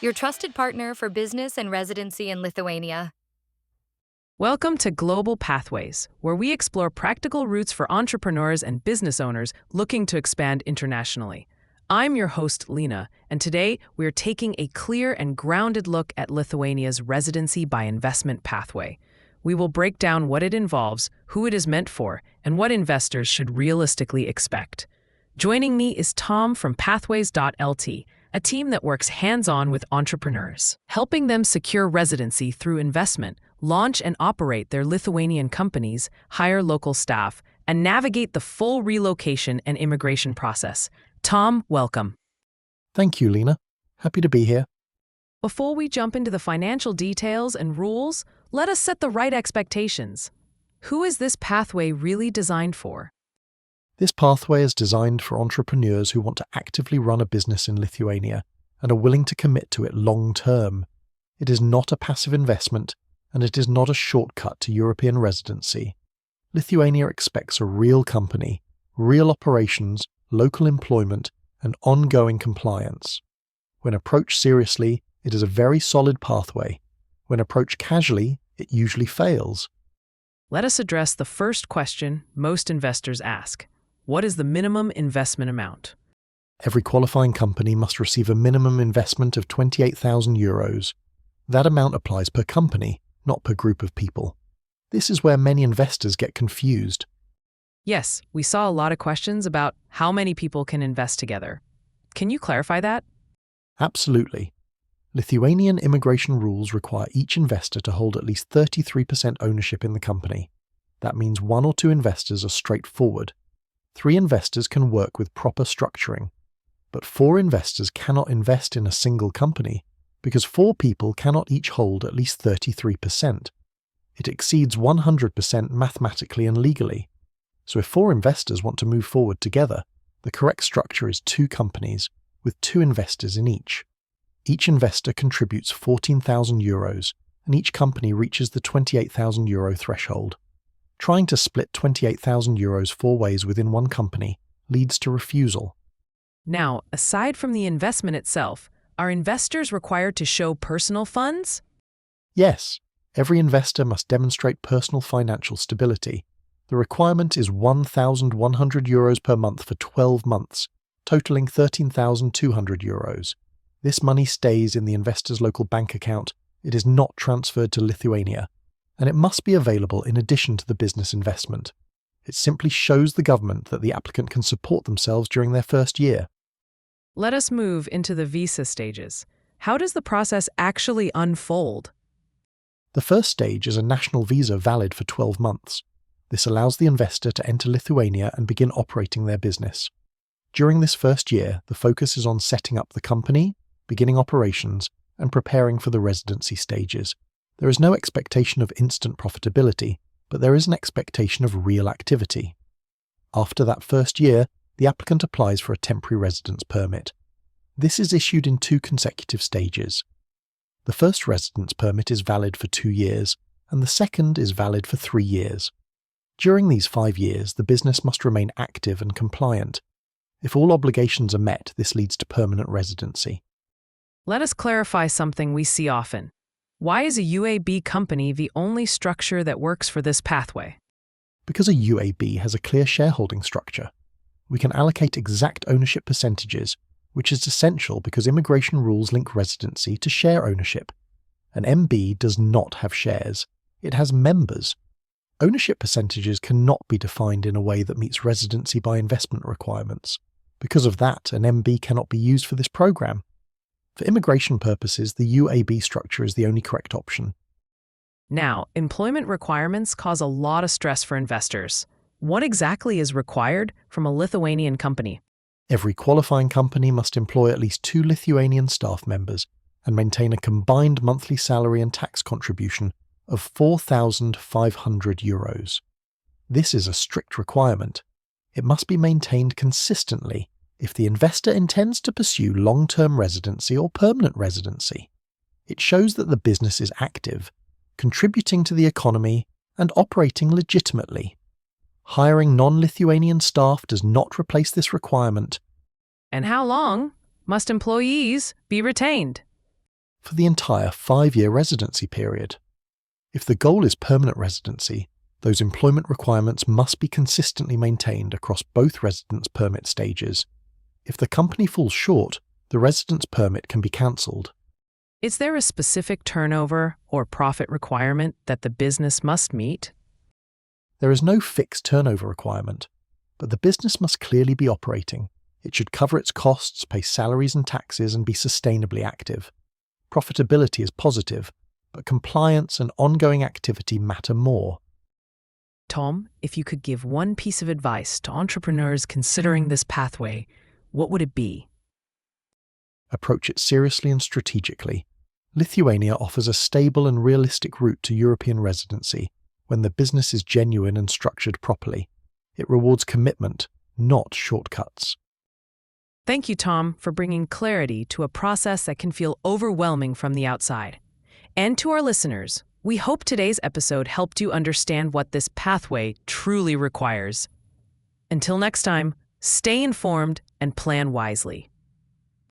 your trusted partner for business and residency in Lithuania. Welcome to Global Pathways, where we explore practical routes for entrepreneurs and business owners looking to expand internationally. I'm your host, Lena, and today we're taking a clear and grounded look at Lithuania's Residency-by-Investment pathway. We will break down what it involves, who it is meant for, and what investors should realistically expect. Joining me is Tom from Pathways.lt, a team that works hands-on with entrepreneurs, helping them secure residency through investment, launch and operate their Lithuanian companies, hire local staff, and navigate the full relocation and immigration process. Tom, welcome. Thank you, Lena. Happy to be here. Before we jump into the financial details and rules, let us set the right expectations. Who is this pathway really designed for? This pathway is designed for entrepreneurs who want to actively run a business in Lithuania and are willing to commit to it long term. It is not a passive investment, and it is not a shortcut to European residency. Lithuania expects a real company, real operations, local employment, and ongoing compliance. When approached seriously, it is a very solid pathway. When approached casually, it usually fails. Let us address the first question most investors ask. What is the minimum investment amount? Every qualifying company must receive a minimum investment of €28,000. That amount applies per company, not per group of people. This is where many investors get confused. Yes, we saw a lot of questions about how many people can invest together. Can you clarify that? Absolutely. Lithuanian immigration rules require each investor to hold at least 33% ownership in the company. That means 1 or 2 investors are straightforward. 3 investors can work with proper structuring. But 4 investors cannot invest in a single company because 4 people cannot each hold at least 33%. It exceeds 100% mathematically and legally. So if 4 investors want to move forward together, the correct structure is 2 companies with 2 investors in each. Each investor contributes €14,000 and each company reaches the €28,000 threshold. Trying to split €28,000 4 ways within one company leads to refusal. Now, aside from the investment itself, are investors required to show personal funds? Yes, every investor must demonstrate personal financial stability. The requirement is €1,100 per month for 12 months, totaling €13,200. This money stays in the investor's local bank account. It is not transferred to Lithuania, and it must be available in addition to the business investment. It simply shows the government that the applicant can support themselves during their first year. Let us move into the visa stages. How does the process actually unfold? The first stage is a national visa valid for 12 months. This allows the investor to enter Lithuania and begin operating their business. During this first year, the focus is on setting up the company, beginning operations, and preparing for the residency stages. There is no expectation of instant profitability, but there is an expectation of real activity. After that first year, the applicant applies for a temporary residence permit. This is issued in 2 consecutive stages. The first residence permit is valid for 2 years, and the second is valid for 3 years. During these 5 years, the business must remain active and compliant. If all obligations are met, this leads to permanent residency. Let us clarify something we see often. Why is a UAB company the only structure that works for this pathway? Because a UAB has a clear shareholding structure, we can allocate exact ownership percentages, which is essential because immigration rules link residency to share ownership. An MB does not have shares. It has members. Ownership percentages cannot be defined in a way that meets residency by investment requirements. Because of that, an MB cannot be used for this program. For immigration purposes, the UAB structure is the only correct option. Now, employment requirements cause a lot of stress for investors. What exactly is required from a Lithuanian company? Every qualifying company must employ at least 2 Lithuanian staff members and maintain a combined monthly salary and tax contribution of €4,500. This is a strict requirement. It must be maintained consistently if the investor intends to pursue long-term residency or permanent residency. It shows that the business is active, contributing to the economy, and operating legitimately. Hiring non-Lithuanian staff does not replace this requirement. And how long must employees be retained? for the entire 5-year residency period. If the goal is permanent residency, those employment requirements must be consistently maintained across both residence permit stages. If the company falls short, the residence permit can be cancelled. Is there a specific turnover or profit requirement that the business must meet? There is no fixed turnover requirement, but the business must clearly be operating. It should cover its costs, pay salaries and taxes, and be sustainably active. Profitability is positive, but compliance and ongoing activity matter more. Tom, if you could give one piece of advice to entrepreneurs considering this pathway, what would it be? Approach it seriously and strategically. Lithuania offers a stable and realistic route to European residency when the business is genuine and structured properly. It rewards commitment, not shortcuts. Thank you, Tom, for bringing clarity to a process that can feel overwhelming from the outside. And to our listeners, we hope today's episode helped you understand what this pathway truly requires. Until next time, stay informed and plan wisely.